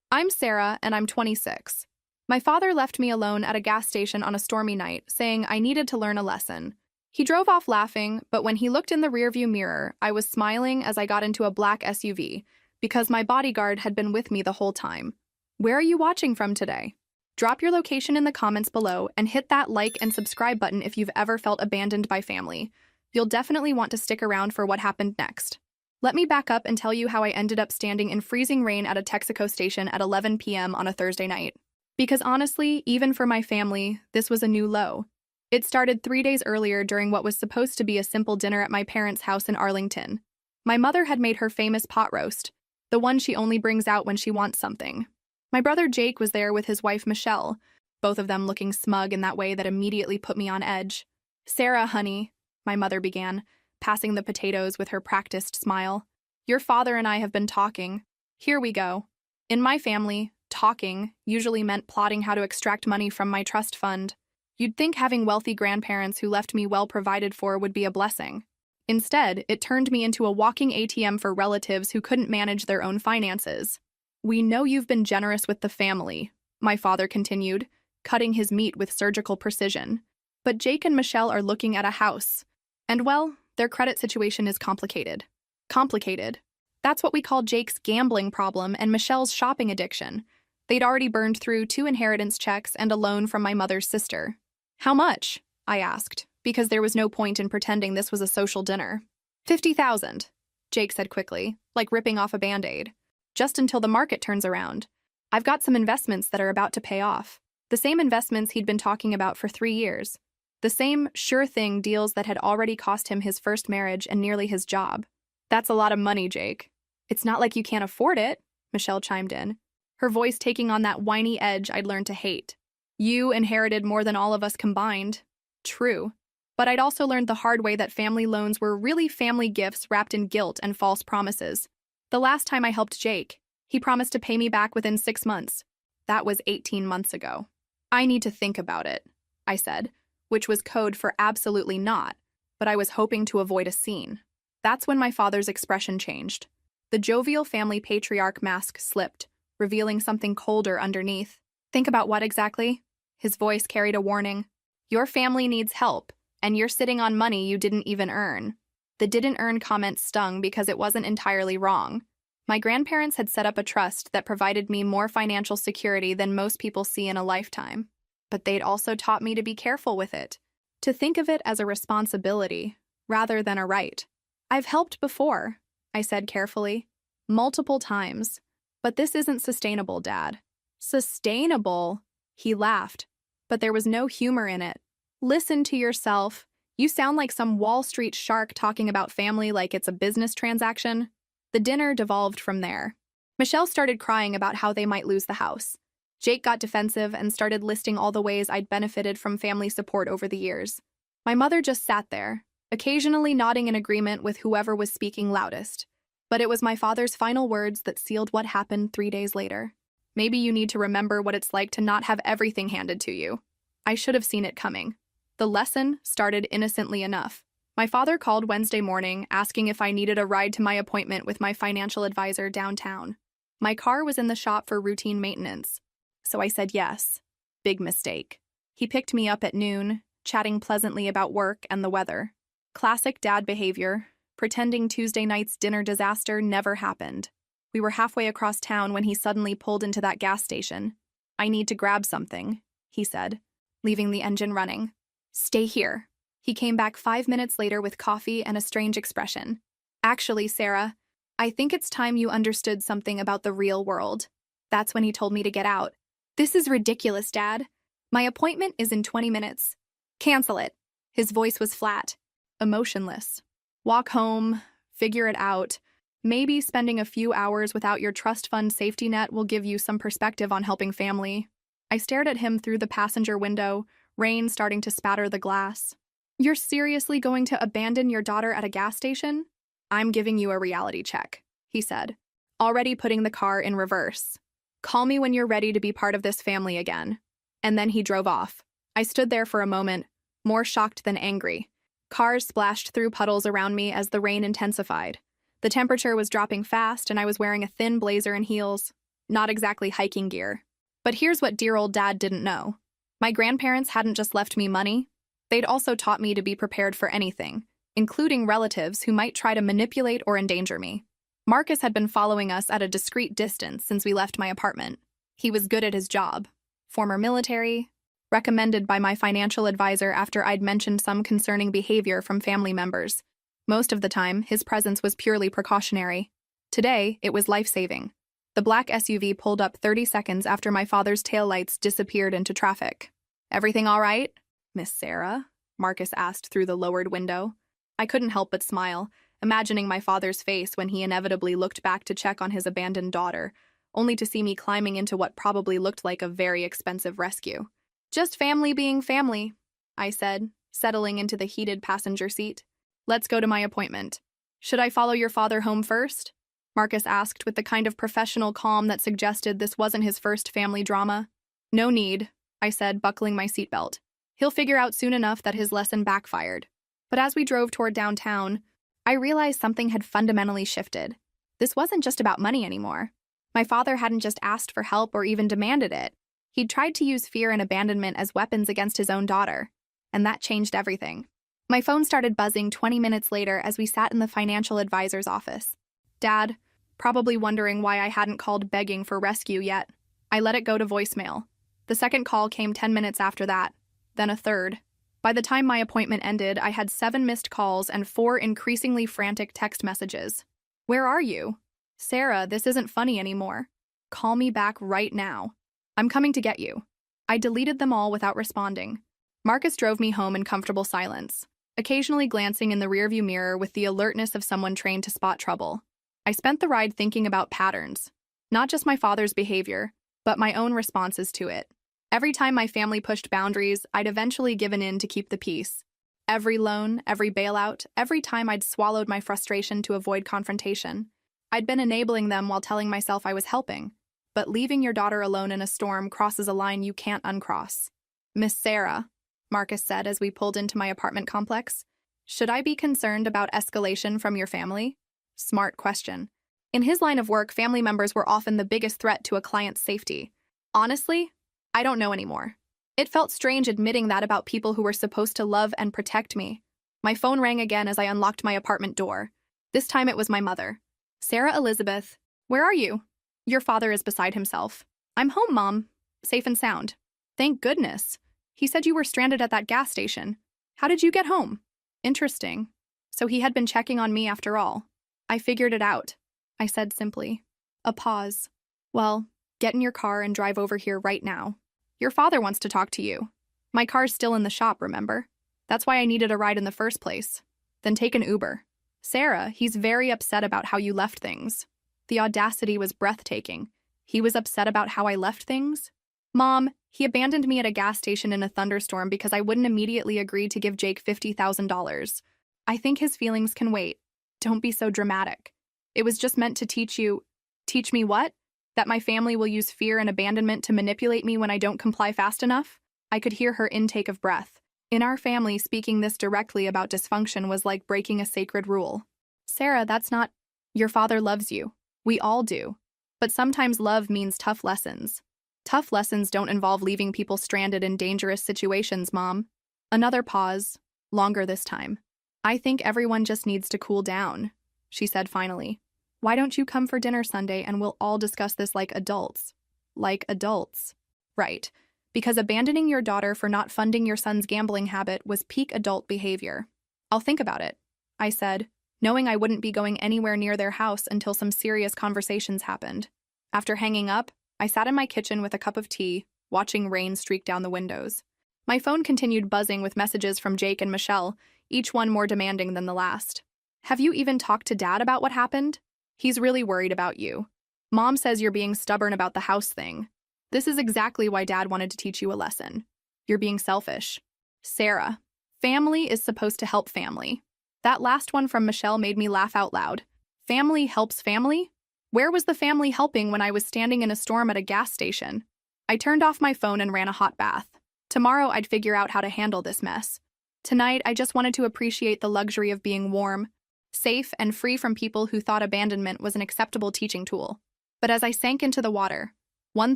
I'm Sarah, and I'm 26. My father left me alone at a gas station on a stormy night, saying I needed to learn a lesson. He drove off laughing, but when he looked in the rearview mirror, I was smiling as I got into a black SUV, because my bodyguard had been with me the whole time. Where are you watching from today? Drop your location in the comments below and hit that like and subscribe button if you've ever felt abandoned by family. You'll definitely want to stick around for what happened next. Let me back up and tell you how I ended up standing in freezing rain at a Texaco station at 11 p.m. on a Thursday night. Because honestly, even for my family, this was a new low. It started 3 days earlier during what was supposed to be a simple dinner at my parents' house in Arlington. My mother had made her famous pot roast, the one she only brings out when she wants something. My brother Jake was there with his wife Michelle, both of them looking smug in that way that immediately put me on edge. "Sarah, honey," my mother began, passing the potatoes with her practiced smile. "Your father and I have been talking. Here we go." In my family, talking usually meant plotting how to extract money from my trust fund. You'd think having wealthy grandparents who left me well provided for would be a blessing. Instead, it turned me into a walking ATM for relatives who couldn't manage their own finances. "We know you've been generous with the family," my father continued, cutting his meat with surgical precision. "But Jake and Michelle are looking at a house. And well, their credit situation is complicated." Complicated. That's what we call Jake's gambling problem and Michelle's shopping addiction. They'd already burned through 2 inheritance checks and a loan from my mother's sister. "How much?" I asked, because there was no point in pretending this was a social dinner. "50,000, Jake said quickly, like ripping off a Band-Aid. "Just until the market turns around. I've got some investments that are about to pay off." The same investments he'd been talking about for 3 years. The same sure-thing deals that had already cost him his first marriage and nearly his job. "That's a lot of money, Jake." "It's not like you can't afford it," Michelle chimed in, her voice taking on that whiny edge I'd learned to hate. "You inherited more than all of us combined." True. But I'd also learned the hard way that family loans were really family gifts wrapped in guilt and false promises. The last time I helped Jake, he promised to pay me back within 6 months. That was 18 months ago. "I need to think about it," I said, which was code for absolutely not, but I was hoping to avoid a scene. That's when my father's expression changed. The jovial family patriarch mask slipped, revealing something colder underneath. "Think about what exactly?" His voice carried a warning. "Your family needs help, and you're sitting on money you didn't even earn." The "didn't earn" comment stung because it wasn't entirely wrong. My grandparents had set up a trust that provided me more financial security than most people see in a lifetime. But they'd also taught me to be careful with it, to think of it as a responsibility rather than a right. "I've helped before," I said carefully. "Multiple times. But this isn't sustainable, Dad." "Sustainable?" He laughed, but there was no humor in it. "Listen to yourself. You sound like some Wall Street shark talking about family like it's a business transaction." The dinner devolved from there. Michelle started crying about how they might lose the house. Jake got defensive and started listing all the ways I'd benefited from family support over the years. My mother just sat there, occasionally nodding in agreement with whoever was speaking loudest. But it was my father's final words that sealed what happened 3 days later. "Maybe you need to remember what it's like to not have everything handed to you." I should have seen it coming. The lesson started innocently enough. My father called Wednesday morning, asking if I needed a ride to my appointment with my financial advisor downtown. My car was in the shop for routine maintenance, so I said yes. Big mistake. He picked me up at noon, chatting pleasantly about work and the weather. Classic dad behavior, pretending Tuesday night's dinner disaster never happened. We were halfway across town when he suddenly pulled into that gas station. "I need to grab something," he said, leaving the engine running. "Stay here." He came back 5 minutes later with coffee and a strange expression. "Actually, Sarah, I think it's time you understood something about the real world." That's when he told me to get out. "This is ridiculous, Dad. My appointment is in 20 minutes. Cancel it." His voice was flat, emotionless. "Walk home, figure it out. Maybe spending a few hours without your trust fund safety net will give you some perspective on helping family." I stared at him through the passenger window, rain starting to spatter the glass. "You're seriously going to abandon your daughter at a gas station?" "I'm giving you a reality check," he said, already putting the car in reverse. "Call me when you're ready to be part of this family again." And then he drove off. I stood there for a moment, more shocked than angry. Cars splashed through puddles around me as the rain intensified. The temperature was dropping fast, and I was wearing a thin blazer and heels. Not exactly hiking gear. But here's what dear old dad didn't know. My grandparents hadn't just left me money, they'd also taught me to be prepared for anything, including relatives who might try to manipulate or endanger me. Marcus had been following us at a discreet distance since we left my apartment. He was good at his job. Former military, recommended by my financial advisor after I'd mentioned some concerning behavior from family members. Most of the time, his presence was purely precautionary. Today, it was life-saving. The black SUV pulled up 30 seconds after my father's taillights disappeared into traffic. "Everything all right, Miss Sarah?" Marcus asked through the lowered window. I couldn't help but smile, imagining my father's face when he inevitably looked back to check on his abandoned daughter, only to see me climbing into what probably looked like a very expensive rescue. "Just family being family," I said, settling into the heated passenger seat. "Let's go to my appointment." "Should I follow your father home first?" Marcus asked with the kind of professional calm that suggested this wasn't his first family drama. "No need," I said, buckling my seatbelt. "He'll figure out soon enough that his lesson backfired." But as we drove toward downtown, I realized something had fundamentally shifted. This wasn't just about money anymore. My father hadn't just asked for help or even demanded it. He'd tried to use fear and abandonment as weapons against his own daughter, and that changed everything. My phone started buzzing 20 minutes later as we sat in the financial advisor's office. Dad, probably wondering why I hadn't called begging for rescue yet. I let it go to voicemail. The second call came 10 minutes after that, then a third. By the time my appointment ended, I had 7 missed calls and 4 increasingly frantic text messages. "Where are you? Sarah, this isn't funny anymore. Call me back right now. I'm coming to get you." I deleted them all without responding. Marcus drove me home in comfortable silence, occasionally glancing in the rearview mirror with the alertness of someone trained to spot trouble. I spent the ride thinking about patterns, not just my father's behavior, but my own responses to it. Every time my family pushed boundaries, I'd eventually given in to keep the peace. Every loan, every bailout, every time I'd swallowed my frustration to avoid confrontation. I'd been enabling them while telling myself I was helping. But leaving your daughter alone in a storm crosses a line you can't uncross. "Miss Sarah," Marcus said as we pulled into my apartment complex, "should I be concerned about escalation from your family?" Smart question. In his line of work, family members were often the biggest threat to a client's safety. Honestly, I don't know anymore. It felt strange admitting that about people who were supposed to love and protect me. My phone rang again as I unlocked my apartment door. This time it was my mother. "Sarah Elizabeth, where are you?" "Your father is beside himself." "I'm home, Mom. Safe and sound." "Thank goodness. He said you were stranded at that gas station. How did you get home?" "Interesting. So he had been checking on me after all." "I figured it out," I said simply. A pause. "Well, get in your car and drive over here right now. Your father wants to talk to you. My car's still in the shop, remember? That's why I needed a ride in the first place. Then take an Uber." "Sarah, he's very upset about how you left things." The audacity was breathtaking. He was upset about how I left things? "Mom, he abandoned me at a gas station in a thunderstorm because I wouldn't immediately agree to give Jake $50,000. I think his feelings can wait. Don't be so dramatic. It was just meant to teach you—" "Teach me what? That my family will use fear and abandonment to manipulate me when I don't comply fast enough?" I could hear her intake of breath. In our family, speaking this directly about dysfunction was like breaking a sacred rule. "Sarah, that's not— Your father loves you. We all do. But sometimes love means tough lessons. Tough lessons don't involve leaving people stranded in dangerous situations, Mom." Another pause, longer this time. "I think everyone just needs to cool down," she said finally. "Why don't you come for dinner Sunday and we'll all discuss this like adults?" Like adults. Right. Because abandoning your daughter for not funding your son's gambling habit was peak adult behavior. "I'll think about it," I said, knowing I wouldn't be going anywhere near their house until some serious conversations happened. After hanging up, I sat in my kitchen with a cup of tea, watching rain streak down the windows. My phone continued buzzing with messages from Jake and Michelle, each one more demanding than the last. "Have you even talked to Dad about what happened? He's really worried about you. Mom says you're being stubborn about the house thing. This is exactly why Dad wanted to teach you a lesson. You're being selfish." "Sarah, family is supposed to help family." That last one from Michelle made me laugh out loud. Family helps family? Where was the family helping when I was standing in a storm at a gas station? I turned off my phone and ran a hot bath. Tomorrow I'd figure out how to handle this mess. Tonight I just wanted to appreciate the luxury of being warm, safe, and free from people who thought abandonment was an acceptable teaching tool. But as I sank into the water, one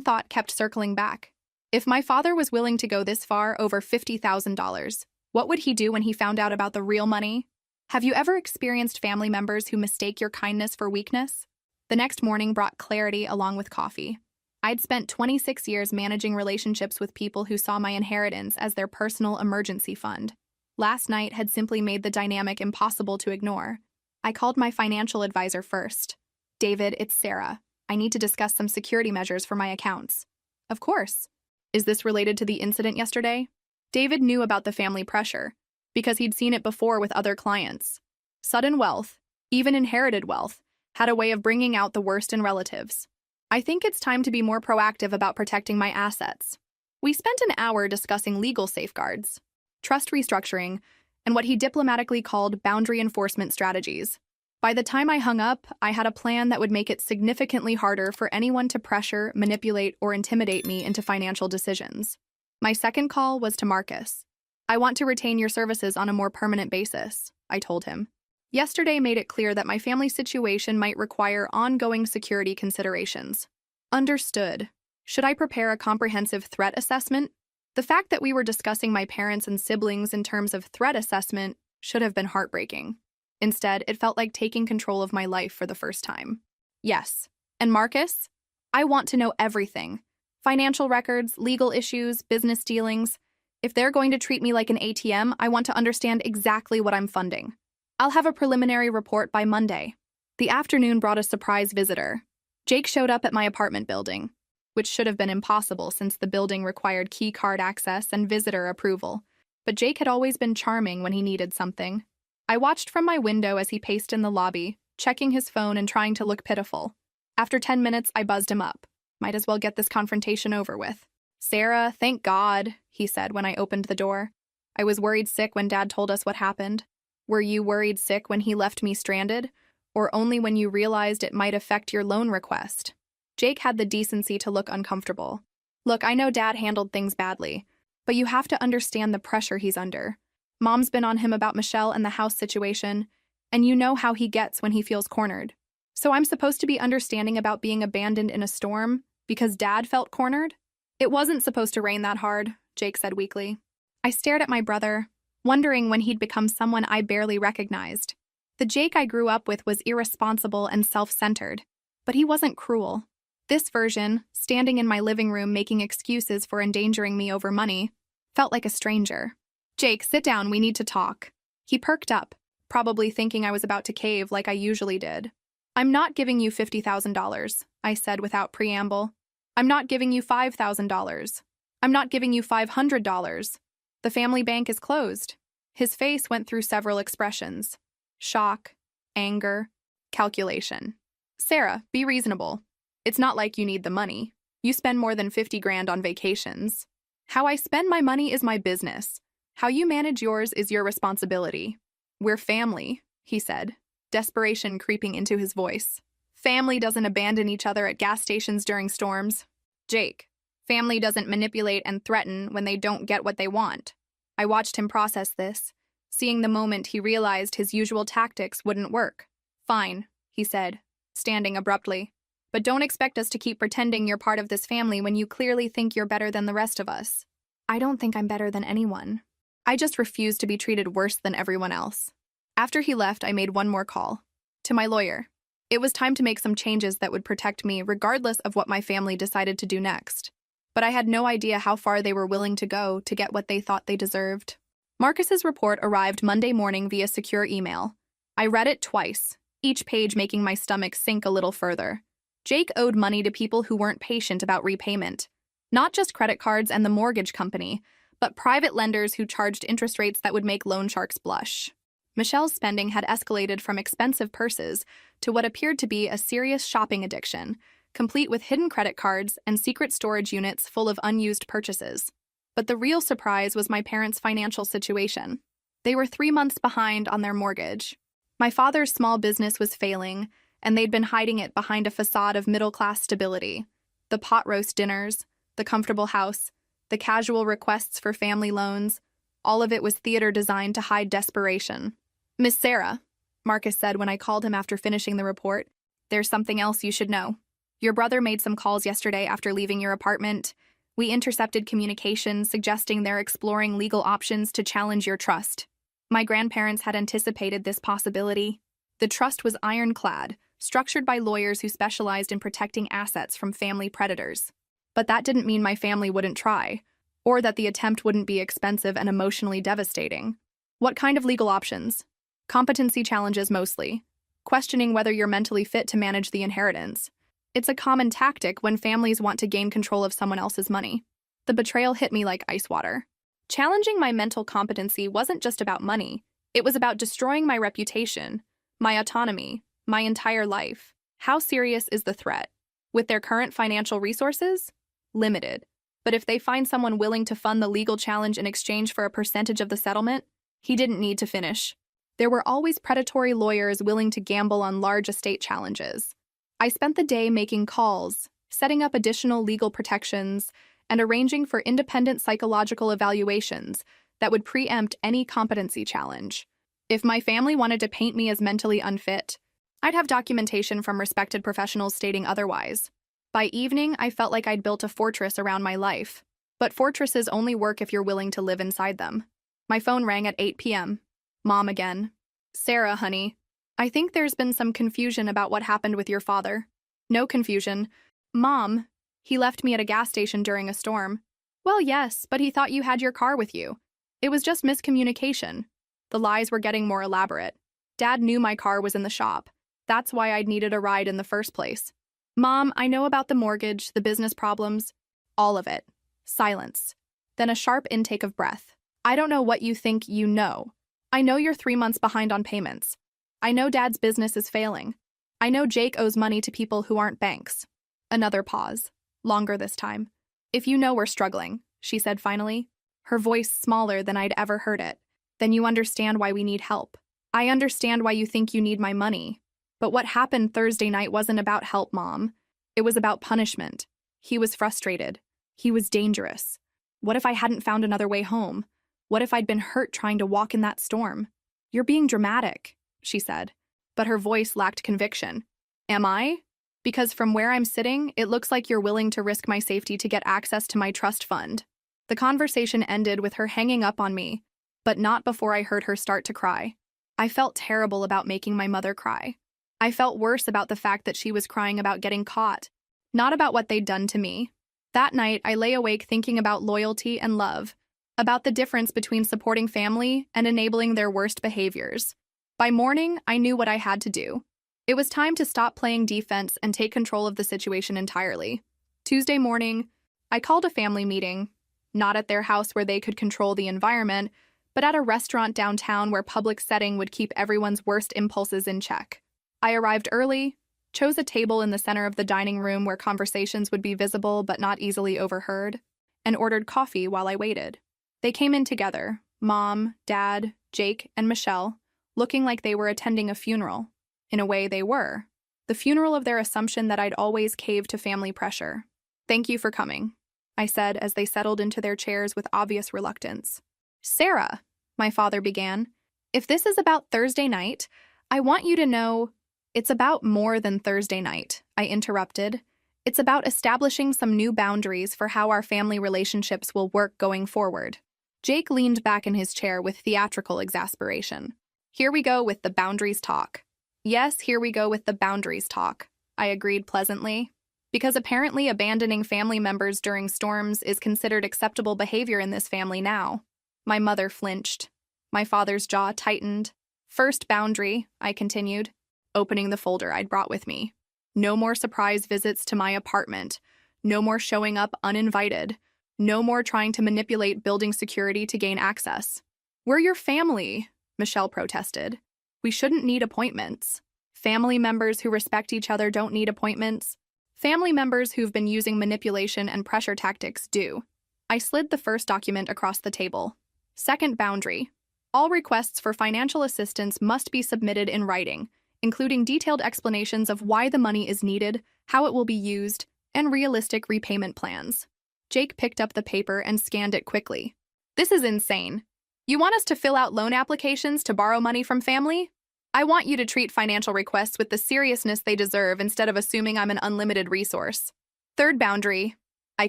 thought kept circling back. If my father was willing to go this far, over $50,000, what would he do when he found out about the real money? Have you ever experienced family members who mistake your kindness for weakness? The next morning brought clarity along with coffee. I'd spent 26 years managing relationships with people who saw my inheritance as their personal emergency fund. Last night had simply made the dynamic impossible to ignore. I called my financial advisor first. "David, it's Sarah. I need to discuss some security measures for my accounts." "Of course." "Is this related to the incident yesterday?" David knew about the family pressure, because he'd seen it before with other clients. Sudden wealth, even inherited wealth, had a way of bringing out the worst in relatives. "I think it's time to be more proactive about protecting my assets." We spent an hour discussing legal safeguards, trust restructuring, and what he diplomatically called boundary enforcement strategies. By the time I hung up, I had a plan that would make it significantly harder for anyone to pressure, manipulate, or intimidate me into financial decisions. My second call was to Marcus. "I want to retain your services on a more permanent basis," I told him. Yesterday made it clear that my family situation might require ongoing security considerations. "Understood. Should I prepare a comprehensive threat assessment?" The fact that we were discussing my parents and siblings in terms of threat assessment should have been heartbreaking. Instead, it felt like taking control of my life for the first time. "Yes. And Marcus? I want to know everything. Financial records, legal issues, business dealings. If they're going to treat me like an ATM, I want to understand exactly what I'm funding. I'll have a preliminary report by Monday." The afternoon brought a surprise visitor. Jake showed up at my apartment building, which should have been impossible since the building required key card access and visitor approval. But Jake had always been charming when he needed something. I watched from my window as he paced in the lobby, checking his phone and trying to look pitiful. After 10 minutes, I buzzed him up. Might as well get this confrontation over with. "Sarah, thank God," he said when I opened the door. "I was worried sick when Dad told us what happened." "Were you worried sick when he left me stranded? Or only when you realized it might affect your loan request?" Jake had the decency to look uncomfortable. "Look, I know Dad handled things badly, but you have to understand the pressure he's under. Mom's been on him about Michelle and the house situation, and you know how he gets when he feels cornered. So I'm supposed to be understanding about being abandoned in a storm because Dad felt cornered?" "It wasn't supposed to rain that hard," Jake said weakly. I stared at my brother, wondering when he'd become someone I barely recognized. The Jake I grew up with was irresponsible and self-centered, but he wasn't cruel. This version, standing in my living room making excuses for endangering me over money, felt like a stranger. "Jake, sit down, we need to talk." He perked up, probably thinking I was about to cave like I usually did. "I'm not giving you $50,000, I said without preamble. "I'm not giving you $5,000. I'm not giving you $500. The family bank is closed." His face went through several expressions. Shock, anger, calculation. "Sarah, be reasonable. It's not like you need the money. You spend more than 50 grand on vacations. How I spend my money is my business. How you manage yours is your responsibility. We're family," he said, desperation creeping into his voice. "Family doesn't abandon each other at gas stations during storms. Jake, family doesn't manipulate and threaten when they don't get what they want." I watched him process this, seeing the moment he realized his usual tactics wouldn't work. "Fine," he said, standing abruptly. "But don't expect us to keep pretending you're part of this family when you clearly think you're better than the rest of us." "I don't think I'm better than anyone. I just refuse to be treated worse than everyone else." After he left, I made one more call. To my lawyer. It was time to make some changes that would protect me regardless of what my family decided to do next. But I had no idea how far they were willing to go to get what they thought they deserved. Marcus's report arrived Monday morning via secure email. I read it twice, each page making my stomach sink a little further. Jake owed money to people who weren't patient about repayment. Not just credit cards and the mortgage company, but private lenders who charged interest rates that would make loan sharks blush. Michelle's spending had escalated from expensive purses to what appeared to be a serious shopping addiction, complete with hidden credit cards and secret storage units full of unused purchases. But the real surprise was my parents' financial situation. They were 3 months behind on their mortgage. My father's small business was failing, and they'd been hiding it behind a facade of middle-class stability. The pot roast dinners, the comfortable house, the casual requests for family loans, all of it was theater designed to hide desperation. "Miss Sarah," Marcus said when I called him after finishing the report, "there's something else you should know. Your brother made some calls yesterday after leaving your apartment. We intercepted communications suggesting they're exploring legal options to challenge your trust. My grandparents had anticipated this possibility. The trust was ironclad, structured by lawyers who specialized in protecting assets from family predators. But that didn't mean my family wouldn't try, or that the attempt wouldn't be expensive and emotionally devastating. What kind of legal options? Competency challenges mostly, questioning whether you're mentally fit to manage the inheritance. It's a common tactic when families want to gain control of someone else's money. The betrayal hit me like ice water. Challenging my mental competency wasn't just about money. It was about destroying my reputation, my autonomy, my entire life. How serious is the threat? With their current financial resources? Limited. But if they find someone willing to fund the legal challenge in exchange for a percentage of the settlement, he didn't need to finish. There were always predatory lawyers willing to gamble on large estate challenges. I spent the day making calls, setting up additional legal protections, and arranging for independent psychological evaluations that would preempt any competency challenge. If my family wanted to paint me as mentally unfit, I'd have documentation from respected professionals stating otherwise. By evening, I felt like I'd built a fortress around my life. But fortresses only work if you're willing to live inside them. My phone rang at 8 p.m. Mom again. Sarah, honey. I think there's been some confusion about what happened with your father. No confusion. Mom, he left me at a gas station during a storm. Well, yes, but he thought you had your car with you. It was just miscommunication. The lies were getting more elaborate. Dad knew my car was in the shop. That's why I'd needed a ride in the first place. Mom, I know about the mortgage, the business problems. All of it. Silence. Then a sharp intake of breath. I don't know what you think you know. I know you're 3 months behind on payments. I know Dad's business is failing. I know Jake owes money to people who aren't banks. Another pause. Longer this time. If you know we're struggling, she said finally, her voice smaller than I'd ever heard it, then you understand why we need help. I understand why you think you need my money. But what happened Thursday night wasn't about help, Mom. It was about punishment. He was frustrated. He was dangerous. What if I hadn't found another way home? What if I'd been hurt trying to walk in that storm? You're being dramatic, she said, but her voice lacked conviction. Am I? Because from where I'm sitting, it looks like you're willing to risk my safety to get access to my trust fund. The conversation ended with her hanging up on me, but not before I heard her start to cry. I felt terrible about making my mother cry. I felt worse about the fact that she was crying about getting caught, not about what they'd done to me. That night, I lay awake thinking about loyalty and love, about the difference between supporting family and enabling their worst behaviors. By morning, I knew what I had to do. It was time to stop playing defense and take control of the situation entirely. Tuesday morning, I called a family meeting, not at their house where they could control the environment, but at a restaurant downtown where public setting would keep everyone's worst impulses in check. I arrived early, chose a table in the center of the dining room where conversations would be visible but not easily overheard, and ordered coffee while I waited. They came in together, Mom, Dad, Jake, and Michelle, looking like they were attending a funeral. In a way, they were. The funeral of their assumption that I'd always caved to family pressure. Thank you for coming, I said as they settled into their chairs with obvious reluctance. Sarah, my father began, if this is about Thursday night, I want you to know it's about more than Thursday night, I interrupted. It's about establishing some new boundaries for how our family relationships will work going forward. Jake leaned back in his chair with theatrical exasperation. Here we go with the boundaries talk. Yes, here we go with the boundaries talk, I agreed pleasantly. Because apparently abandoning family members during storms is considered acceptable behavior in this family now. My mother flinched. My father's jaw tightened. First boundary, I continued, opening the folder I'd brought with me. No more surprise visits to my apartment. No more showing up uninvited. No more trying to manipulate building security to gain access. We're your family, Michelle protested. We shouldn't need appointments. Family members who respect each other don't need appointments. Family members who've been using manipulation and pressure tactics do. I slid the first document across the table. Second boundary. All requests for financial assistance must be submitted in writing, including detailed explanations of why the money is needed, how it will be used, and realistic repayment plans. Jake picked up the paper and scanned it quickly. This is insane. You want us to fill out loan applications to borrow money from family? I want you to treat financial requests with the seriousness they deserve instead of assuming I'm an unlimited resource. Third boundary, I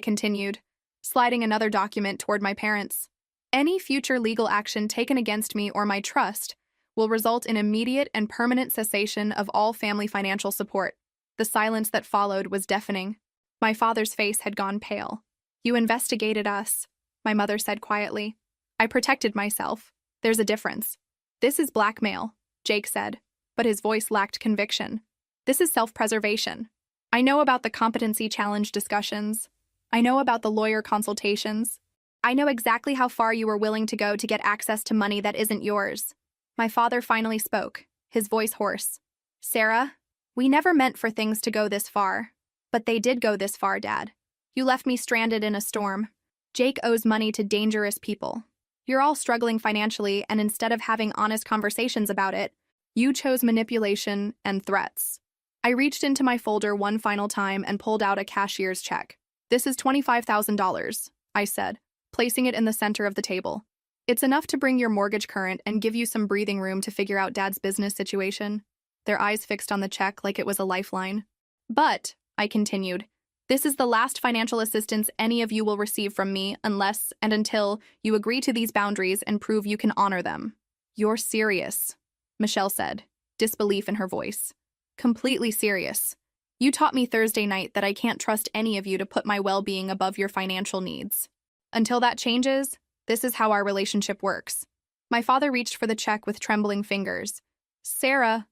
continued, sliding another document toward my parents. Any future legal action taken against me or my trust will result in immediate and permanent cessation of all family financial support. The silence that followed was deafening. My father's face had gone pale. You investigated us, my mother said quietly. I protected myself. There's a difference. This is blackmail, Jake said, but his voice lacked conviction. This is self-preservation. I know about the competency challenge discussions. I know about the lawyer consultations. I know exactly how far you were willing to go to get access to money that isn't yours. My father finally spoke, his voice hoarse. Sarah, we never meant for things to go this far. But they did go this far, Dad. You left me stranded in a storm. Jake owes money to dangerous people. You're all struggling financially, and instead of having honest conversations about it, you chose manipulation and threats. I reached into my folder one final time and pulled out a cashier's check. This is $25,000, I said, placing it in the center of the table. It's enough to bring your mortgage current and give you some breathing room to figure out Dad's business situation. Their eyes fixed on the check like it was a lifeline. But, I continued, this is the last financial assistance any of you will receive from me unless and until you agree to these boundaries and prove you can honor them. You're serious, Michelle said, disbelief in her voice. Completely serious. You taught me Thursday night that I can't trust any of you to put my well-being above your financial needs. Until that changes, this is how our relationship works. My father reached for the check with trembling fingers. Sarah,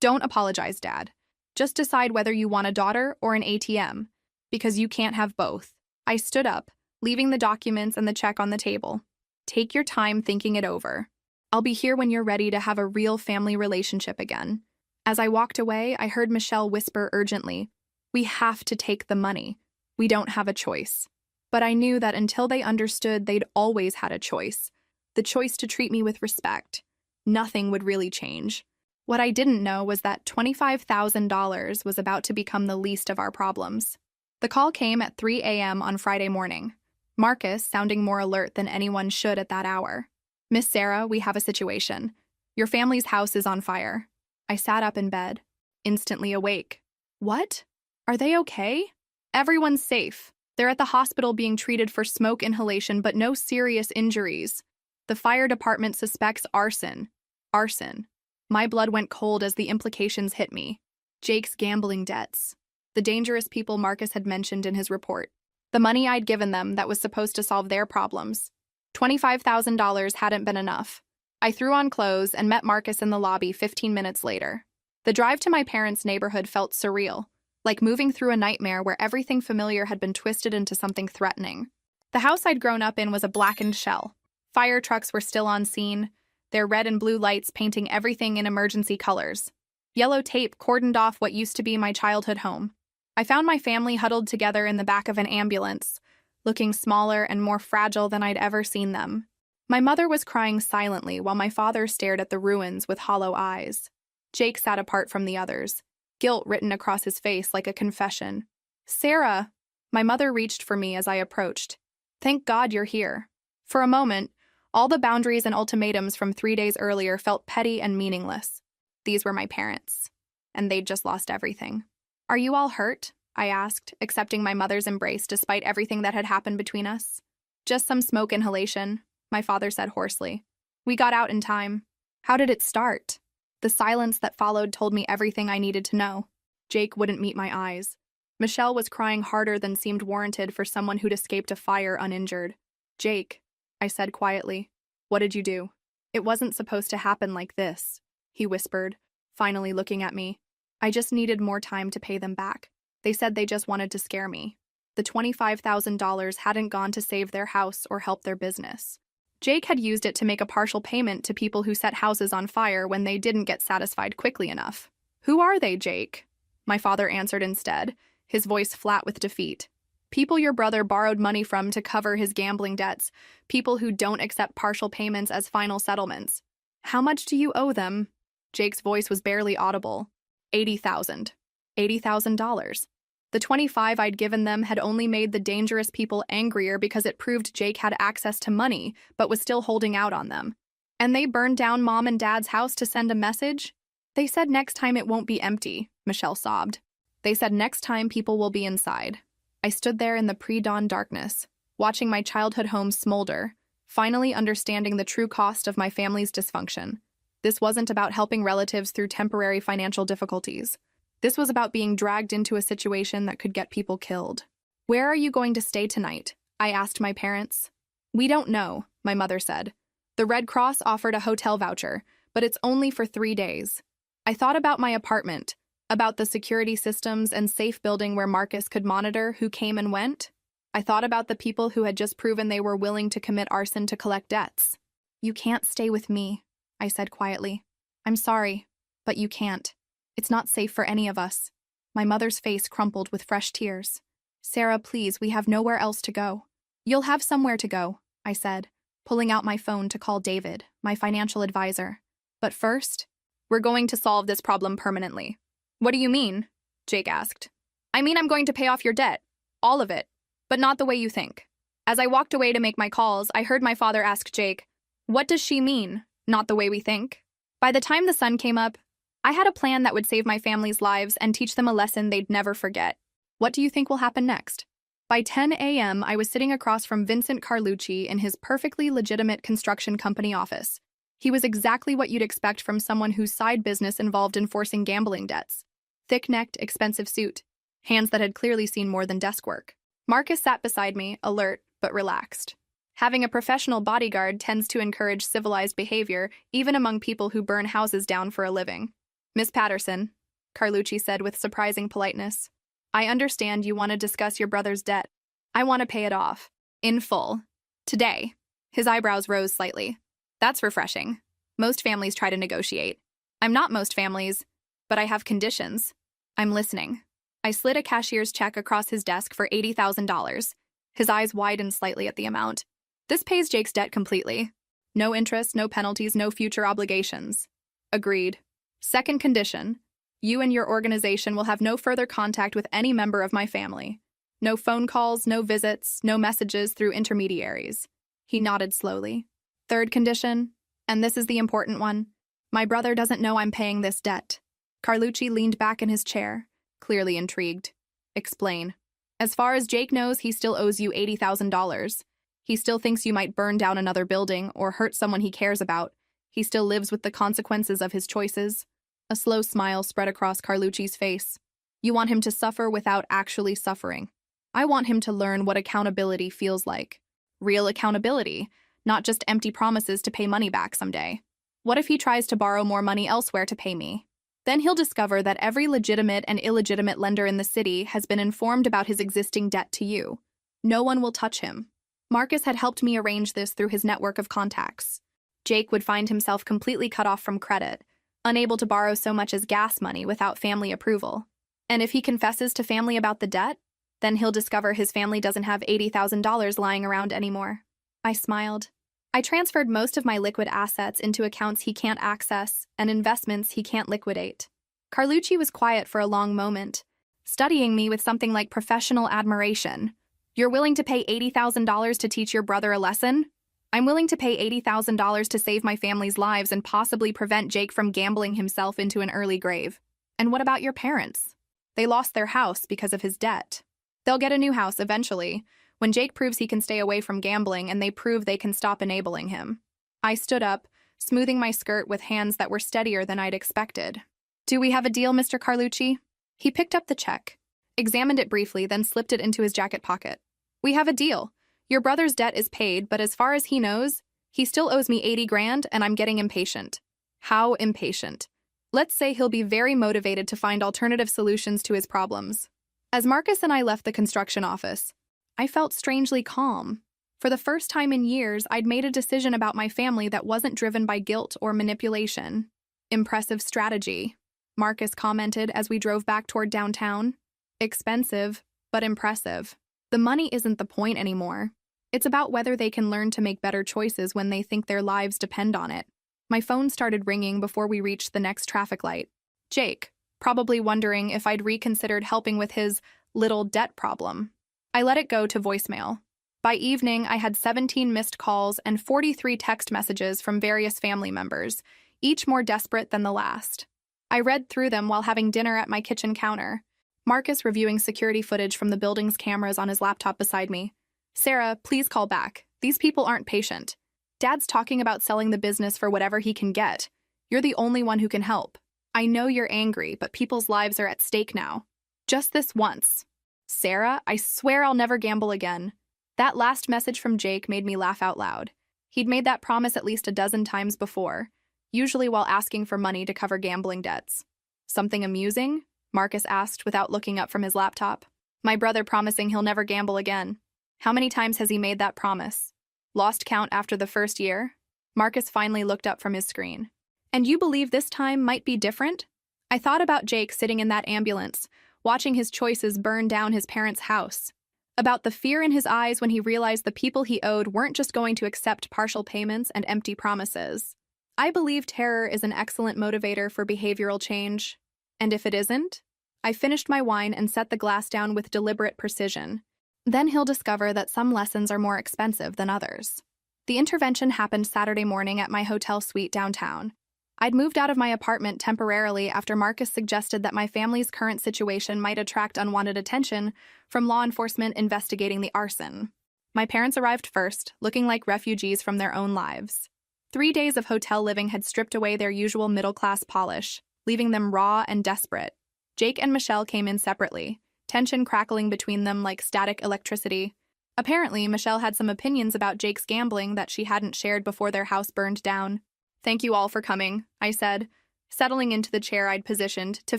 don't apologize, Dad. Just decide whether you want a daughter or an ATM, because you can't have both. I stood up, leaving the documents and the check on the table. Take your time thinking it over. I'll be here when you're ready to have a real family relationship again. As I walked away, I heard Michelle whisper urgently, we have to take the money. We don't have a choice. But I knew that until they understood they'd always had a choice, the choice to treat me with respect, nothing would really change. What I didn't know was that $25,000 was about to become the least of our problems. The call came at 3 a.m. on Friday morning, Marcus sounding more alert than anyone should at that hour. Miss Sarah, we have a situation. Your family's house is on fire. I sat up in bed, instantly awake. What? Are they okay? Everyone's safe. They're at the hospital being treated for smoke inhalation, but no serious injuries. The fire department suspects arson. Arson. My blood went cold as the implications hit me. Jake's gambling debts. The dangerous people Marcus had mentioned in his report. The money I'd given them that was supposed to solve their problems. $25,000 hadn't been enough. I threw on clothes and met Marcus in the lobby 15 minutes later. The drive to my parents' neighborhood felt surreal, like moving through a nightmare where everything familiar had been twisted into something threatening. The house I'd grown up in was a blackened shell. Fire trucks were still on scene, their red and blue lights painting everything in emergency colors. Yellow tape cordoned off what used to be my childhood home. I found my family huddled together in the back of an ambulance, looking smaller and more fragile than I'd ever seen them. My mother was crying silently while my father stared at the ruins with hollow eyes. Jake sat apart from the others, guilt written across his face like a confession. Sarah! My mother reached for me as I approached. Thank God you're here. For a moment, all the boundaries and ultimatums from 3 days earlier felt petty and meaningless. These were my parents, and they'd just lost everything. Are you all hurt? I asked, accepting my mother's embrace despite everything that had happened between us. Just some smoke inhalation, my father said hoarsely. We got out in time. How did it start? The silence that followed told me everything I needed to know. Jake wouldn't meet my eyes. Michelle was crying harder than seemed warranted for someone who'd escaped a fire uninjured. Jake, I said quietly, what did you do? It wasn't supposed to happen like this, he whispered, finally looking at me. I just needed more time to pay them back. They said they just wanted to scare me. The $25,000 hadn't gone to save their house or help their business. Jake had used it to make a partial payment to people who set houses on fire when they didn't get satisfied quickly enough. Who are they, Jake? My father answered instead, his voice flat with defeat. People your brother borrowed money from to cover his gambling debts, people who don't accept partial payments as final settlements. How much do you owe them? Jake's voice was barely audible. $80,000. $80,000. The 25 I'd given them had only made the dangerous people angrier because it proved Jake had access to money, but was still holding out on them. And they burned down Mom and Dad's house to send a message? They said next time it won't be empty, Michelle sobbed. They said next time people will be inside. I stood there in the pre-dawn darkness, watching my childhood home smolder, finally understanding the true cost of my family's dysfunction. This wasn't about helping relatives through temporary financial difficulties. This was about being dragged into a situation that could get people killed. "Where are you going to stay tonight?" I asked my parents. "We don't know," my mother said. "The Red Cross offered a hotel voucher, but it's only for 3 days." I thought about my apartment, about the security systems and safe building where Marcus could monitor who came and went. I thought about the people who had just proven they were willing to commit arson to collect debts. "You can't stay with me," I said quietly. "I'm sorry, but you can't. It's not safe for any of us." My mother's face crumpled with fresh tears. "Sarah, please, we have nowhere else to go." "You'll have somewhere to go," I said, pulling out my phone to call David, my financial advisor. "But first, we're going to solve this problem permanently." "What do you mean?" Jake asked. "I mean, I'm going to pay off your debt. All of it. But not the way you think." As I walked away to make my calls, I heard my father ask Jake, "What does she mean, not the way we think?" By the time the sun came up, I had a plan that would save my family's lives and teach them a lesson they'd never forget. What do you think will happen next? By 10 a.m., I was sitting across from Vincent Carlucci in his perfectly legitimate construction company office. He was exactly what you'd expect from someone whose side business involved enforcing gambling debts. Thick-necked, expensive suit, hands that had clearly seen more than desk work. Marcus sat beside me, alert but relaxed. Having a professional bodyguard tends to encourage civilized behavior, even among people who burn houses down for a living. "Miss Patterson," Carlucci said with surprising politeness, "I understand you want to discuss your brother's debt. I want to pay it off. In full. Today." His eyebrows rose slightly. "That's refreshing. Most families try to negotiate. I'm not most families, but I have conditions." "I'm listening." I slid a cashier's check across his desk for $80,000. His eyes widened slightly at the amount. "This pays Jake's debt completely. No interest, no penalties, no future obligations." "Agreed." "Second condition. You and your organization will have no further contact with any member of my family. No phone calls, no visits, no messages through intermediaries." He nodded slowly. "Third condition, and this is the important one. My brother doesn't know I'm paying this debt." Carlucci leaned back in his chair, clearly intrigued. "Explain." "As far as Jake knows, he still owes you $80,000. He still thinks you might burn down another building or hurt someone he cares about. He still lives with the consequences of his choices." A slow smile spread across Carlucci's face. "You want him to suffer without actually suffering. I want him to learn what accountability feels like. Real accountability, not just empty promises to pay money back someday. What if he tries to borrow more money elsewhere to pay me? Then he'll discover that every legitimate and illegitimate lender in the city has been informed about his existing debt to you. No one will touch him." Marcus had helped me arrange this through his network of contacts. Jake would find himself completely cut off from credit, unable to borrow so much as gas money without family approval. And if he confesses to family about the debt, then he'll discover his family doesn't have $80,000 lying around anymore. I smiled. I transferred most of my liquid assets into accounts he can't access and investments he can't liquidate. Carlucci was quiet for a long moment, studying me with something like professional admiration. "You're willing to pay $80,000 to teach your brother a lesson?" "I'm willing to pay $80,000 to save my family's lives and possibly prevent Jake from gambling himself into an early grave." "And what about your parents? They lost their house because of his debt. They'll get a new house eventually, when Jake proves he can stay away from gambling and they prove they can stop enabling him." I stood up, smoothing my skirt with hands that were steadier than I'd expected. "Do we have a deal, Mr. Carlucci?" He picked up the check, examined it briefly, then slipped it into his jacket pocket. "We have a deal. Your brother's debt is paid, but as far as he knows, he still owes me 80 grand and I'm getting impatient." "How impatient?" "Let's say he'll be very motivated to find alternative solutions to his problems." As Marcus and I left the construction office, I felt strangely calm. For the first time in years, I'd made a decision about my family that wasn't driven by guilt or manipulation. "Impressive strategy," Marcus commented as we drove back toward downtown. "Expensive, but impressive. The money isn't the point anymore. It's about whether they can learn to make better choices when they think their lives depend on it." My phone started ringing before we reached the next traffic light. Jake, probably wondering if I'd reconsidered helping with his little debt problem. I let it go to voicemail. By evening, I had 17 missed calls and 43 text messages from various family members, each more desperate than the last. I read through them while having dinner at my kitchen counter. Marcus reviewing security footage from the building's cameras on his laptop beside me. Sarah, please call back. These people aren't patient. Dad's talking about selling the business for whatever he can get. You're the only one who can help. I know you're angry, but people's lives are at stake now. Just this once. Sarah, I swear I'll never gamble again. That last message from Jake made me laugh out loud. He'd made that promise at least a dozen times before, usually while asking for money to cover gambling debts. Something amusing? Marcus asked without looking up from his laptop. My brother promising he'll never gamble again. How many times has he made that promise? Lost count after the first year? Marcus finally looked up from his screen. And you believe this time might be different? I thought about Jake sitting in that ambulance, watching his choices burn down his parents' house. About the fear in his eyes when he realized the people he owed weren't just going to accept partial payments and empty promises. I believe terror is an excellent motivator for behavioral change. And if it isn't? I finished my wine and set the glass down with deliberate precision. Then he'll discover that some lessons are more expensive than others. The intervention happened Saturday morning at my hotel suite downtown. I'd moved out of my apartment temporarily after Marcus suggested that my family's current situation might attract unwanted attention from law enforcement investigating the arson. My parents arrived first, looking like refugees from their own lives. 3 days of hotel living had stripped away their usual middle-class polish, leaving them raw and desperate. Jake and Michelle came in separately, tension crackling between them like static electricity. Apparently, Michelle had some opinions about Jake's gambling that she hadn't shared before their house burned down. Thank you all for coming, I said, settling into the chair I'd positioned to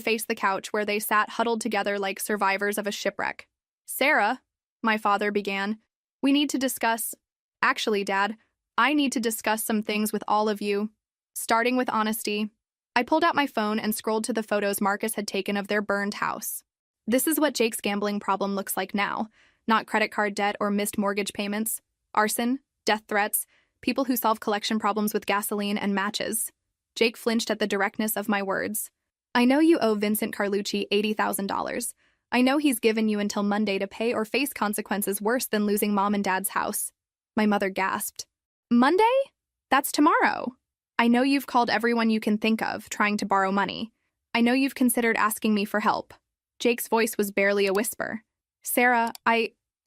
face the couch where they sat huddled together like survivors of a shipwreck. Sarah, my father began, we need to discuss... Actually, Dad, I need to discuss some things with all of you, starting with honesty. I pulled out my phone and scrolled to the photos Marcus had taken of their burned house. This is what Jake's gambling problem looks like now, not credit card debt or missed mortgage payments, arson, death threats, people who solve collection problems with gasoline and matches. Jake flinched at the directness of my words. I know you owe Vincent Carlucci $80,000. I know he's given you until Monday to pay or face consequences worse than losing Mom and Dad's house. My mother gasped. Monday? That's tomorrow. I know you've called everyone you can think of, trying to borrow money. I know you've considered asking me for help. Jake's voice was barely a whisper. Sarah,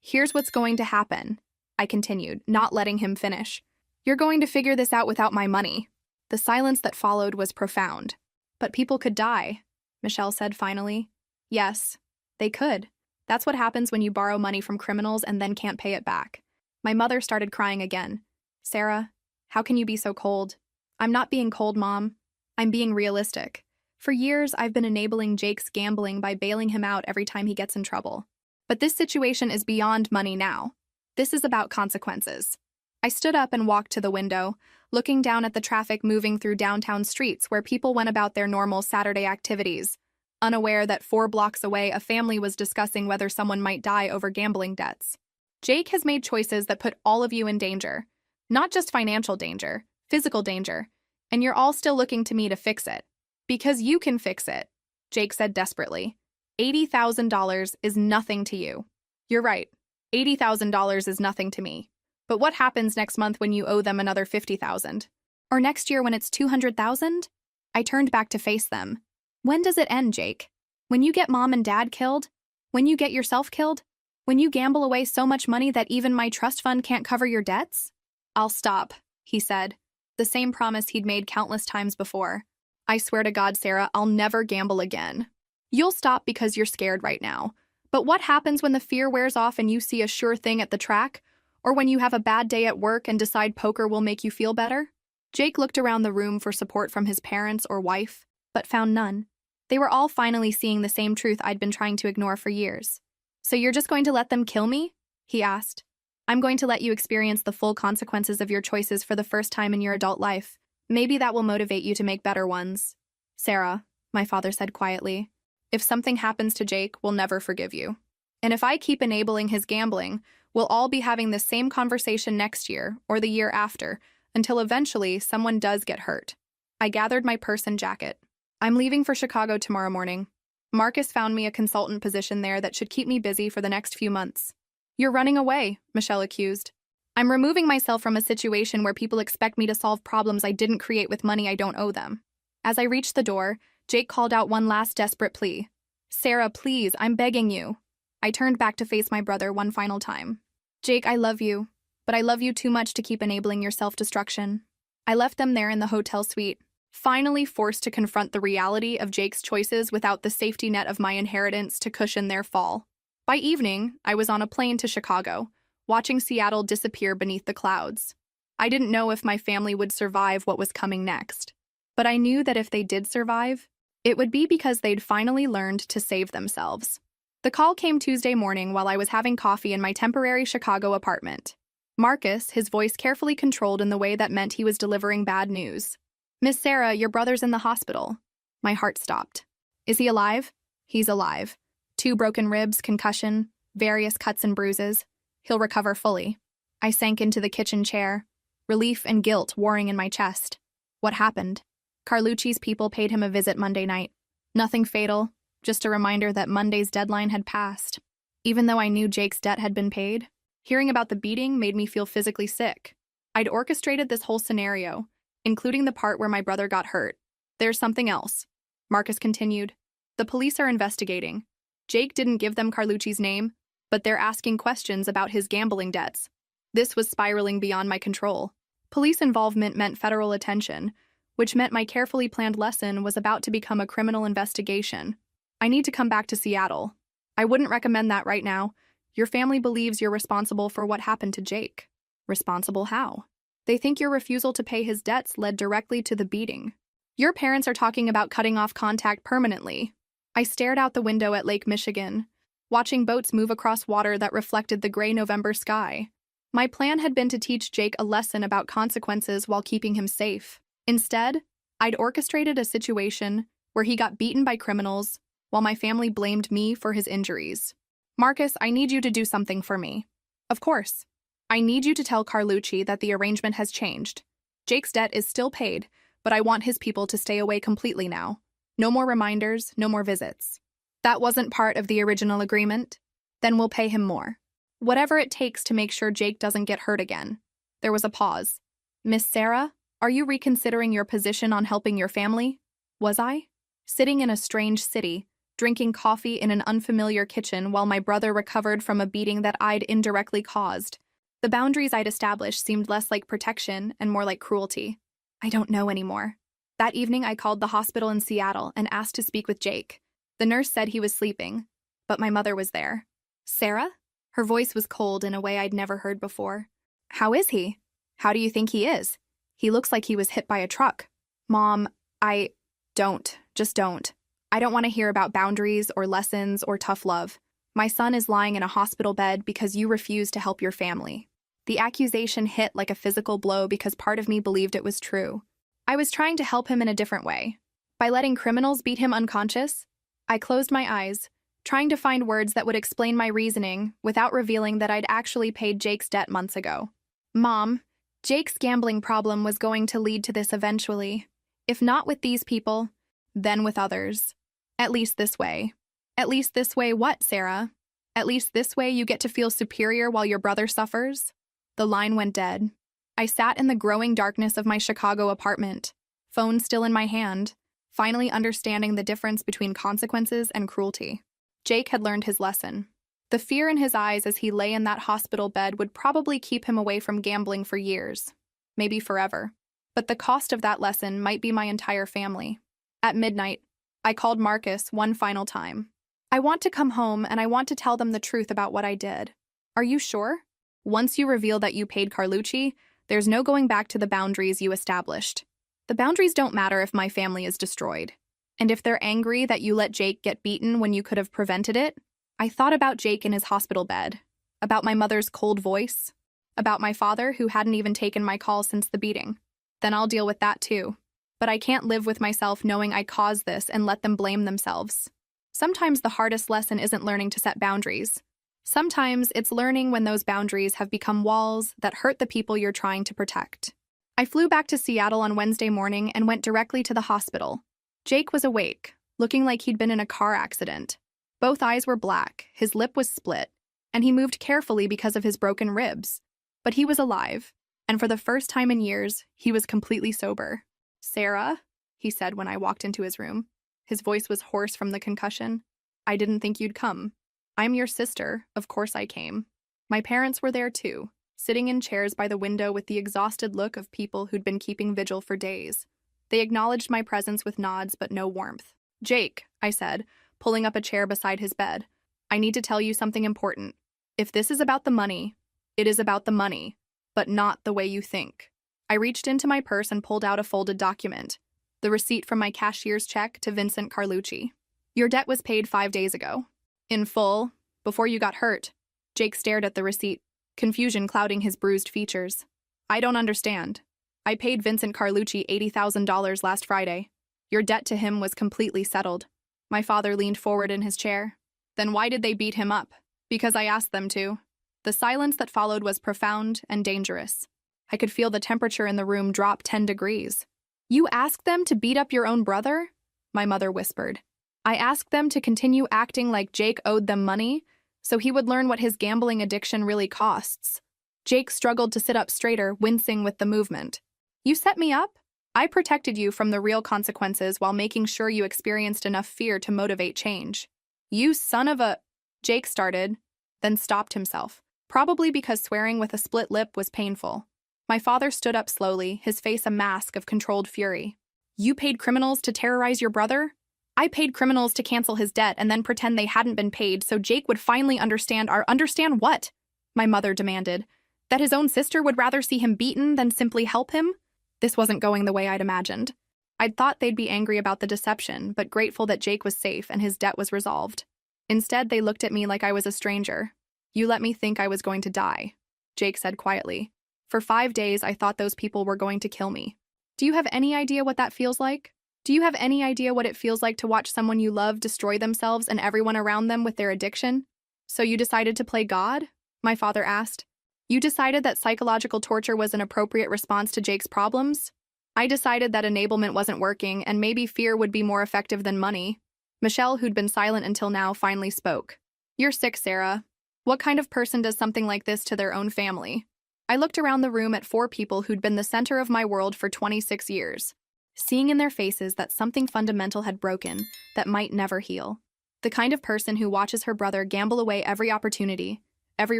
here's what's going to happen, I continued, not letting him finish. You're going to figure this out without my money. The silence that followed was profound. But people could die, Michelle said finally. Yes, they could. That's what happens when you borrow money from criminals and then can't pay it back. My mother started crying again. Sarah, how can you be so cold? I'm not being cold, Mom. I'm being realistic. For years, I've been enabling Jake's gambling by bailing him out every time he gets in trouble. But this situation is beyond money now. This is about consequences. I stood up and walked to the window, looking down at the traffic moving through downtown streets where people went about their normal Saturday activities, unaware that 4 blocks away a family was discussing whether someone might die over gambling debts. Jake has made choices that put all of you in danger. Not just financial danger, physical danger. And you're all still looking to me to fix it. Because you can fix it, Jake said desperately. $80,000 is nothing to you. You're right. $80,000 is nothing to me. But what happens next month when you owe them another $50,000? Or next year when it's $200,000? I turned back to face them. When does it end, Jake? When you get Mom and Dad killed? When you get yourself killed? When you gamble away so much money that even my trust fund can't cover your debts? I'll stop, he said. The same promise he'd made countless times before. I swear to God, Sarah, I'll never gamble again. You'll stop because you're scared right now. But what happens when the fear wears off and you see a sure thing at the track? Or when you have a bad day at work and decide poker will make you feel better? Jake looked around the room for support from his parents or wife, but found none. They were all finally seeing the same truth I'd been trying to ignore for years. So you're just going to let them kill me? He asked. I'm going to let you experience the full consequences of your choices for the first time in your adult life. Maybe that will motivate you to make better ones. Sarah, my father said quietly, if something happens to Jake, we'll never forgive you. And if I keep enabling his gambling, we'll all be having this same conversation next year or the year after, until eventually someone does get hurt. I gathered my purse and jacket. I'm leaving for Chicago tomorrow morning. Marcus found me a consultant position there that should keep me busy for the next few months. You're running away, Michelle accused. I'm removing myself from a situation where people expect me to solve problems I didn't create with money I don't owe them. As I reached the door, Jake called out one last desperate plea. Sarah, please, I'm begging you. I turned back to face my brother one final time. Jake, I love you, but I love you too much to keep enabling your self-destruction. I left them there in the hotel suite, finally forced to confront the reality of Jake's choices without the safety net of my inheritance to cushion their fall. By evening, I was on a plane to Chicago, watching Seattle disappear beneath the clouds. I didn't know if my family would survive what was coming next, but I knew that if they did survive, it would be because they'd finally learned to save themselves. The call came Tuesday morning while I was having coffee in my temporary Chicago apartment. Marcus, his voice carefully controlled in the way that meant he was delivering bad news. Miss Sarah, your brother's in the hospital. My heart stopped. Is he alive? He's alive. 2 broken ribs, concussion, various cuts and bruises. He'll recover fully. I sank into the kitchen chair, relief and guilt warring in my chest. What happened? Carlucci's people paid him a visit Monday night. Nothing fatal, just a reminder that Monday's deadline had passed. Even though I knew Jake's debt had been paid, hearing about the beating made me feel physically sick. I'd orchestrated this whole scenario, including the part where my brother got hurt. There's something else, Marcus continued. The police are investigating. Jake didn't give them Carlucci's name, but they're asking questions about his gambling debts. This was spiraling beyond my control. Police involvement meant federal attention, which meant my carefully planned lesson was about to become a criminal investigation. I need to come back to Seattle. I wouldn't recommend that right now. Your family believes you're responsible for what happened to Jake. Responsible how? They think your refusal to pay his debts led directly to the beating. Your parents are talking about cutting off contact permanently. I stared out the window at Lake Michigan, watching boats move across water that reflected the gray November sky. My plan had been to teach Jake a lesson about consequences while keeping him safe. Instead, I'd orchestrated a situation where he got beaten by criminals while my family blamed me for his injuries. Marcus, I need you to do something for me. Of course. I need you to tell Carlucci that the arrangement has changed. Jake's debt is still paid, but I want his people to stay away completely now. No more reminders, no more visits. That wasn't part of the original agreement? Then we'll pay him more. Whatever it takes to make sure Jake doesn't get hurt again. There was a pause. Miss Sarah, are you reconsidering your position on helping your family? Was I? Sitting in a strange city, drinking coffee in an unfamiliar kitchen while my brother recovered from a beating that I'd indirectly caused. The boundaries I'd established seemed less like protection and more like cruelty. I don't know anymore. That evening, I called the hospital in Seattle and asked to speak with Jake. The nurse said he was sleeping, but my mother was there. Sarah? Her voice was cold in a way I'd never heard before. How is he? How do you think he is? He looks like he was hit by a truck. Mom, just don't. I don't want to hear about boundaries or lessons or tough love. My son is lying in a hospital bed because you refused to help your family. The accusation hit like a physical blow because part of me believed it was true. I was trying to help him in a different way. By letting criminals beat him unconscious, I closed my eyes, trying to find words that would explain my reasoning without revealing that I'd actually paid Jake's debt months ago. Mom, Jake's gambling problem was going to lead to this eventually. If not with these people, then with others. At least this way. At least this way what, Sarah? At least this way you get to feel superior while your brother suffers? The line went dead. I sat in the growing darkness of my Chicago apartment, phone still in my hand, finally understanding the difference between consequences and cruelty. Jake had learned his lesson. The fear in his eyes as he lay in that hospital bed would probably keep him away from gambling for years, maybe forever. But the cost of that lesson might be my entire family. At midnight, I called Marcus one final time. I want to come home and I want to tell them the truth about what I did. Are you sure? Once you reveal that you paid Carlucci, there's no going back to the boundaries you established. The boundaries don't matter if my family is destroyed. And if they're angry that you let Jake get beaten when you could have prevented it, I thought about Jake in his hospital bed, about my mother's cold voice, about my father who hadn't even taken my call since the beating. Then I'll deal with that too. But I can't live with myself knowing I caused this and let them blame themselves. Sometimes the hardest lesson isn't learning to set boundaries. Sometimes it's learning when those boundaries have become walls that hurt the people you're trying to protect. I flew back to Seattle on Wednesday morning and went directly to the hospital. Jake was awake, looking like he'd been in a car accident. Both eyes were black, his lip was split. and he moved carefully because of his broken ribs. But he was alive, and for the first time in years, he was completely sober. "Sarah," he said when I walked into his room. His voice was hoarse from the concussion. "I didn't think you'd come. I'm your sister, of course I came." My parents were there too, sitting in chairs by the window with the exhausted look of people who'd been keeping vigil for days. They acknowledged my presence with nods but no warmth. "Jake," I said, pulling up a chair beside his bed, "I need to tell you something important. If this is about the money, it is about the money, but not the way you think." I reached into my purse and pulled out a folded document, the receipt from my cashier's check to Vincent Carlucci. "Your debt was paid 5 days ago. In full, before you got hurt." Jake stared at the receipt, confusion clouding his bruised features. "I don't understand. I paid Vincent Carlucci $80,000 last Friday. Your debt to him was completely settled." My father leaned forward in his chair. "Then why did they beat him up?" "Because I asked them to." The silence that followed was profound and dangerous. I could feel the temperature in the room drop 10 degrees. "You asked them to beat up your own brother?" my mother whispered. "I asked them to continue acting like Jake owed them money, so he would learn what his gambling addiction really costs." Jake struggled to sit up straighter, wincing with the movement. "You set me up? I protected you from the real consequences while making sure you experienced enough fear to motivate change." "You son of a—" Jake started, then stopped himself, probably because swearing with a split lip was painful. My father stood up slowly, his face a mask of controlled fury. "You paid criminals to terrorize your brother?" "I paid criminals to cancel his debt and then pretend they hadn't been paid so Jake would finally understand understand what?" my mother demanded. "That his own sister would rather see him beaten than simply help him?" This wasn't going the way I'd imagined. I'd thought they'd be angry about the deception, but grateful that Jake was safe and his debt was resolved. Instead, they looked at me like I was a stranger. "You let me think I was going to die," Jake said quietly. "For 5 days, I thought those people were going to kill me. Do you have any idea what that feels like? Do you have any idea what it feels like to watch someone you love destroy themselves and everyone around them with their addiction?" "So you decided to play God?" my father asked. "You decided that psychological torture was an appropriate response to Jake's problems?" "I decided that enablement wasn't working and maybe fear would be more effective than money." Michelle, who'd been silent until now, finally spoke. "You're sick, Sarah. What kind of person does something like this to their own family?" I looked around the room at 4 people who'd been the center of my world for 26 years, seeing in their faces that something fundamental had broken that might never heal. The kind of person who watches her brother gamble away every opportunity, every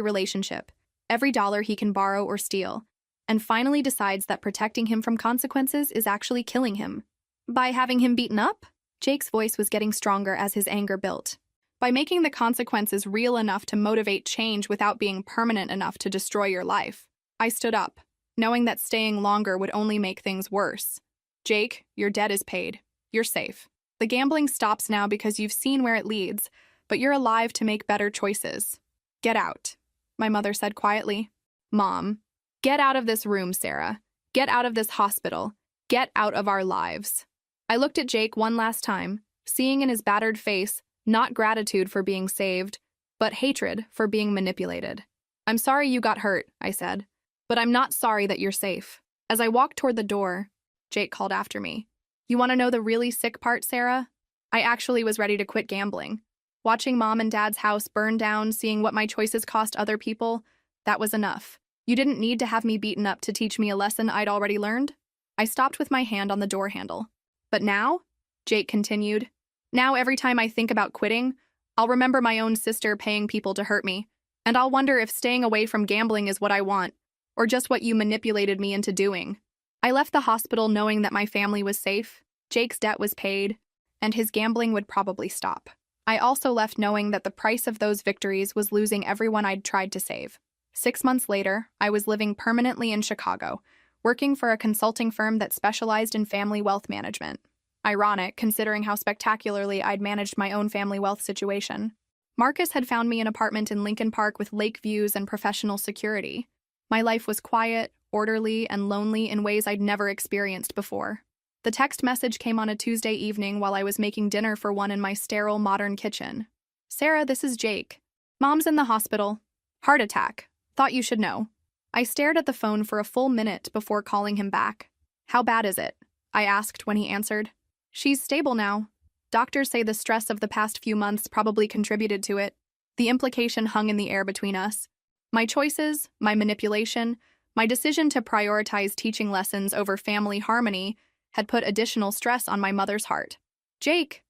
relationship, every dollar he can borrow or steal, and finally decides that protecting him from consequences is actually killing him. By having him beaten up? Jake's voice was getting stronger as his anger built. By making the consequences real enough to motivate change without being permanent enough to destroy your life. I stood up, knowing that staying longer would only make things worse. "Jake, your debt is paid. You're safe. The gambling stops now because you've seen where it leads, but you're alive to make better choices. Get out," my mother said quietly. "Mom, get out of this room, Sarah. Get out of this hospital. Get out of our lives." I looked at Jake one last time, seeing in his battered face not gratitude for being saved, but hatred for being manipulated. "I'm sorry you got hurt," I said, "but I'm not sorry that you're safe." As I walked toward the door, Jake called after me. "You want to know the really sick part, Sarah? I actually was ready to quit gambling. Watching Mom and Dad's house burn down, seeing what my choices cost other people, that was enough. You didn't need to have me beaten up to teach me a lesson I'd already learned." I stopped with my hand on the door handle. "But now," Jake continued, "now every time I think about quitting, I'll remember my own sister paying people to hurt me, and I'll wonder if staying away from gambling is what I want, or just what you manipulated me into doing." I left the hospital knowing that my family was safe, Jake's debt was paid, and his gambling would probably stop. I also left knowing that the price of those victories was losing everyone I'd tried to save. 6 months later, I was living permanently in Chicago, working for a consulting firm that specialized in family wealth management. Ironic, considering how spectacularly I'd managed my own family wealth situation. Marcus had found me an apartment in Lincoln Park with lake views and professional security. My life was quiet, orderly, and lonely in ways I'd never experienced before. The text message came on a Tuesday evening while I was making dinner for one in my sterile, modern kitchen. "Sarah, this is Jake. Mom's in the hospital. Heart attack. Thought you should know." I stared at the phone for a full minute before calling him back. "How bad is it?" I asked when he answered. "She's stable now. Doctors say the stress of the past few months probably contributed to it. The implication hung in the air between us. My choices, my manipulation, my decision to prioritize teaching lessons over family harmony had put additional stress on my mother's heart. Jake,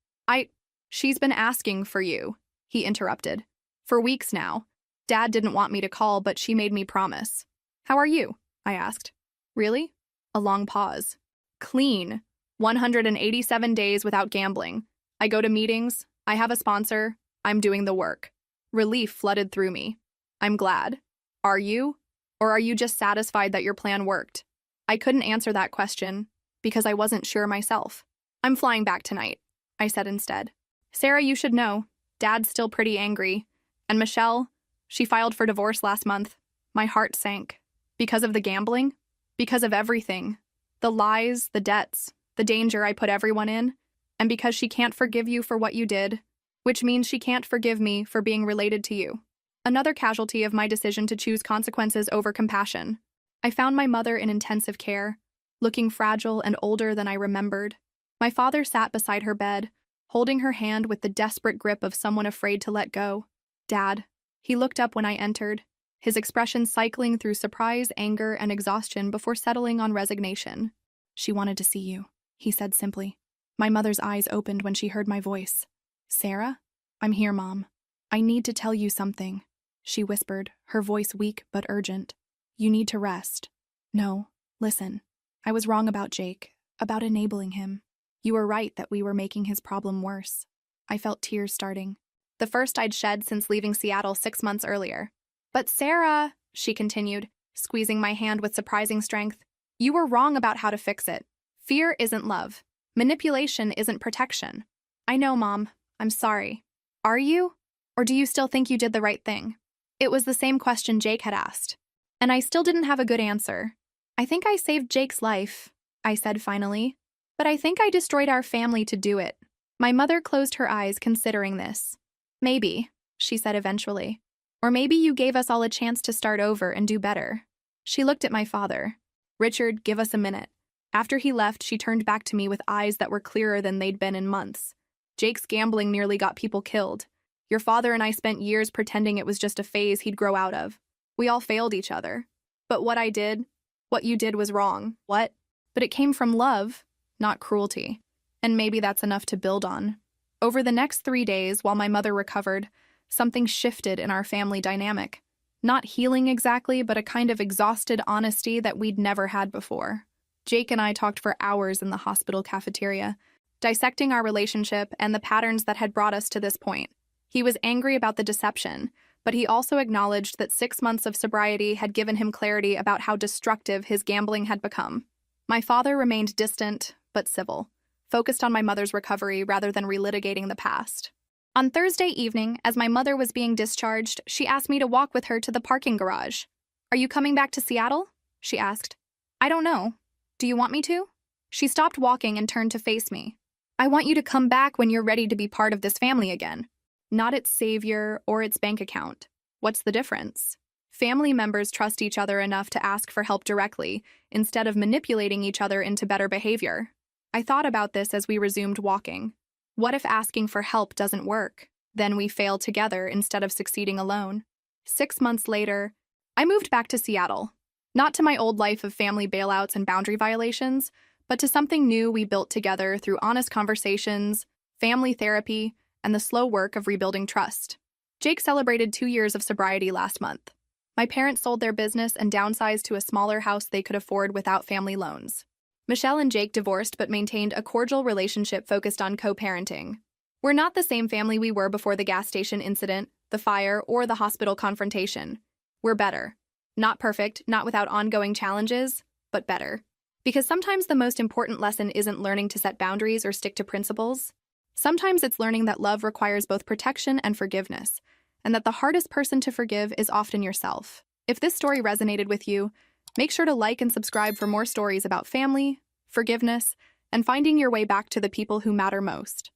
she's been asking for you, he interrupted. For weeks now. Dad didn't want me to call, but she made me promise. How are you? I asked. Really? A long pause. Clean. 187 days without gambling. I go to meetings. I have a sponsor. I'm doing the work. Relief flooded through me. I'm glad. Are you? Or are you just satisfied that your plan worked? I couldn't answer that question because I wasn't sure myself. I'm flying back tonight, I said instead. Sarah, you should know. Dad's still pretty angry. And Michelle, she filed for divorce last month. My heart sank. Because of the gambling? Because of everything. The lies, the debts, the danger I put everyone in. And because she can't forgive you for what you did, which means she can't forgive me for being related to you. Another casualty of my decision to choose consequences over compassion. I found my mother in intensive care, looking fragile and older than I remembered. My father sat beside her bed, holding her hand with the desperate grip of someone afraid to let go. Dad. He looked up when I entered, his expression cycling through surprise, anger, and exhaustion before settling on resignation. She wanted to see you, he said simply. My mother's eyes opened when she heard my voice. Sarah? I'm here, Mom. I need to tell you something, she whispered, her voice weak but urgent. You need to rest. No, listen. I was wrong about Jake, about enabling him. You were right that we were making his problem worse. I felt tears starting. The first I'd shed since leaving Seattle 6 months earlier. But Sarah, she continued, squeezing my hand with surprising strength, you were wrong about how to fix it. Fear isn't love. Manipulation isn't protection. I know, Mom. I'm sorry. Are you? Or do you still think you did the right thing? It was the same question Jake had asked. And I still didn't have a good answer. I think I saved Jake's life, I said finally. But I think I destroyed our family to do it. My mother closed her eyes considering this. Maybe, she said eventually. Or maybe you gave us all a chance to start over and do better. She looked at my father. Richard, give us a minute. After he left, she turned back to me with eyes that were clearer than they'd been in months. Jake's gambling nearly got people killed. Your father and I spent years pretending it was just a phase he'd grow out of. We all failed each other. But what you did was wrong. What? But it came from love, not cruelty. And maybe that's enough to build on. Over the next 3 days, while my mother recovered, something shifted in our family dynamic. Not healing exactly, but a kind of exhausted honesty that we'd never had before. Jake and I talked for hours in the hospital cafeteria, dissecting our relationship and the patterns that had brought us to this point. He was angry about the deception, but he also acknowledged that 6 months of sobriety had given him clarity about how destructive his gambling had become. My father remained distant, but civil, focused on my mother's recovery rather than relitigating the past. On Thursday evening, as my mother was being discharged, she asked me to walk with her to the parking garage. Are you coming back to Seattle? She asked. I don't know. Do you want me to? She stopped walking and turned to face me. I want you to come back when you're ready to be part of this family again. Not its savior or its bank account. What's the difference? Family members trust each other enough to ask for help directly, instead of manipulating each other into better behavior. I thought about this as we resumed walking. What if asking for help doesn't work? Then we fail together instead of succeeding alone. 6 months later, I moved back to Seattle. Not to my old life of family bailouts and boundary violations, but to something new we built together through honest conversations, family therapy, and the slow work of rebuilding trust. Jake celebrated 2 years of sobriety last month. My parents sold their business and downsized to a smaller house they could afford without family loans. Michelle and Jake divorced but maintained a cordial relationship focused on co-parenting. We're not the same family we were before the gas station incident, the fire, or the hospital confrontation. We're better. Not perfect, not without ongoing challenges, but better. Because sometimes the most important lesson isn't learning to set boundaries or stick to principles. Sometimes it's learning that love requires both protection and forgiveness, and that the hardest person to forgive is often yourself. If this story resonated with you, make sure to like and subscribe for more stories about family, forgiveness, and finding your way back to the people who matter most.